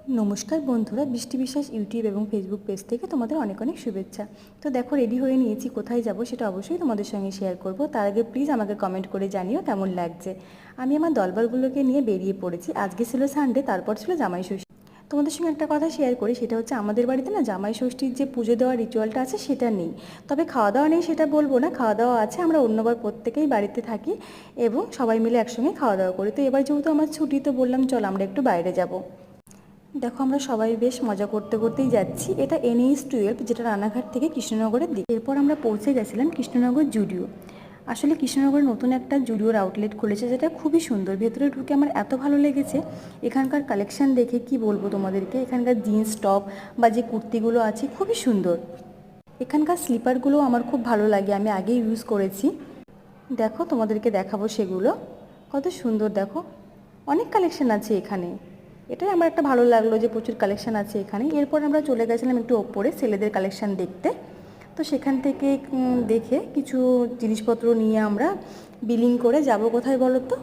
নমস্কার বন্ধুরা, বৃষ্টি বিশ্বাস ইউটিউব এবং ফেসবুক পেজ থেকে তোমাদের অনেক অনেক শুভেচ্ছা। তো দেখো, রেডি হয়ে নিয়েছি, কোথায় যাব সেটা অবশ্যই তোমাদের সঙ্গে শেয়ার করব। তার আগে প্লিজ আমাকে কমেন্ট করে জানিও কেমন লাগছে। আমি আমার দলবলগুলোকে নিয়ে বেরিয়ে পড়েছি। আজকে ছিল সানডে, তারপর ছিল জামাই ষষ্ঠী। তোমাদের সঙ্গে একটা কথা শেয়ার করি, সেটা হচ্ছে আমাদের বাড়িতে না জামাই ষষ্ঠীর যে পুজো দেওয়ার রিচুয়ালটা আছে সেটা নেই। তবে খাওয়া দাওয়া নেই সেটা বলবো না, খাওয়া দাওয়া আছে। আমরা অন্যবার প্রত্যেকেই বাড়িতে থাকি এবং সবাই মিলে একসঙ্গে খাওয়া দাওয়া করি। তো এবার যেহেতু আমার ছুটি, তো বললাম চল আমরা একটু বাইরে যাব। দেখো, আমরা সবাই বেশ মজা করতে করতেই যাচ্ছি। এটা NH-12, যেটা রানাঘাট থেকে কৃষ্ণনগরের দিকে। এরপর আমরা পৌঁছে গেছিলাম কৃষ্ণনগর জুডিও। আসলে কৃষ্ণনগরে নতুন একটা জুডিওর আউটলেট খুলেছে, যেটা খুবই সুন্দর। ভেতরে ঢুকে আমার এত ভালো লেগেছে। এখানকার কালেকশন দেখে কি বলবো তোমাদেরকে। এখানকার জিন্স টপ বা যে কুর্তিগুলো আছে খুবই সুন্দর। এখানকার স্লিপারগুলো আমার খুব ভালো লাগে, আমি আগেই ইউজ করেছি। দেখো, তোমাদেরকে দেখাবো সেগুলো। কত সুন্দর দেখো, অনেক কালেকশন আছে এখানে। এটাই আমার একটা ভালো লাগলো যে প্রচুর কালেকশন আছে এখানে। এরপর আমরা চলে গেছিলাম একটু ওপরে ছেলেদের কালেকশন দেখতে। তো সেখান থেকে দেখে কিছু জিনিসপত্র নিয়ে আমরা বিলিং করে যাব কোথায় বলো তো।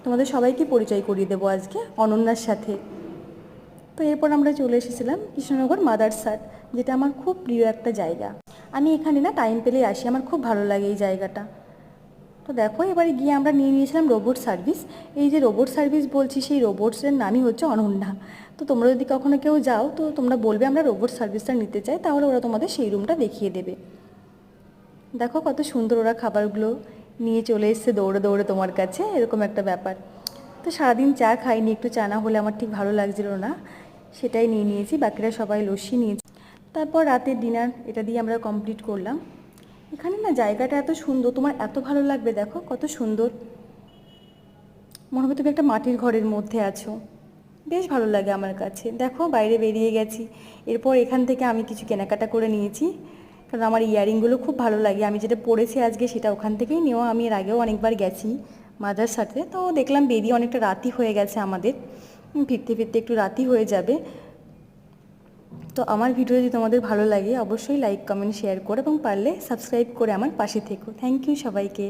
তোমাদের সবাইকে পরিচয় করিয়ে দেবো আজকে অনন্যার সাথে। তো এরপর আমরা চলে এসেছিলাম কৃষ্ণনগর মাদারসাট, যেটা আমার খুব প্রিয় একটা জায়গা। আমি এখানে না টাইম পেলেই আসি, আমার খুব ভালো লাগে এই জায়গাটা। তো দেখো, এবারে গিয়ে আমরা নিয়ে নিয়েছিলাম রোবট সার্ভিস। এই যে রোবট সার্ভিস বলছি, সেই রোবটসের নামই হচ্ছে অনন্যা। তো তোমরা যদি কখনো কেউ যাও, তো তোমরা বলবে আমরা রোবট সার্ভিসটা নিতে চাই, তাহলে ওরা তোমাদের সেই রুমটা দেখিয়ে দেবে। দেখো কত সুন্দর, ওরা খাবারগুলো নিয়ে চলে এসছে দৌড়ে দৌড়ে তোমার কাছে, এরকম একটা ব্যাপার। তো সারাদিন চা খাইনি, একটু চা না হলে আমার ঠিক ভালো লাগছিল না, সেটাই নিয়ে নিয়েছি। বাকিরা সবাই লস্যি নিয়েছি। তারপর রাতের ডিনার এটা দিয়ে আমরা কমপ্লিট করলাম। এখানে না জায়গাটা এত সুন্দর, তোমার এত ভালো লাগবে। দেখো কত সুন্দর, মনে হবে তুমি একটা মাটির ঘরের মধ্যে আছো। বেশ ভালো লাগে আমার কাছে। দেখো, বাইরে বেরিয়ে গেছি। এরপর এখান থেকে আমি কিছু কেনাকাটা করে নিয়েছি, কারণ আমার ইয়ারিংগুলো খুব ভালো লাগে। আমি যেটা পরেছি আজকে সেটা ওখান থেকেই নেওয়া। আমি এর আগেও অনেকবার গেছি মাদার সাথে। তো দেখলাম বেরিয়ে অনেকটা রাতই হয়ে গেছে আমাদের, ফিরতে ফিরতে একটু রাতই হয়ে যাবে। তো আমার ভিডিও যদি তোমাদের ভালো লাগে, অবশ্যই লাইক কমেন্ট শেয়ার করে এবং পারলে সাবস্ক্রাইব করে আমার পাশে থেকো। থ্যাংক ইউ সবাইকে।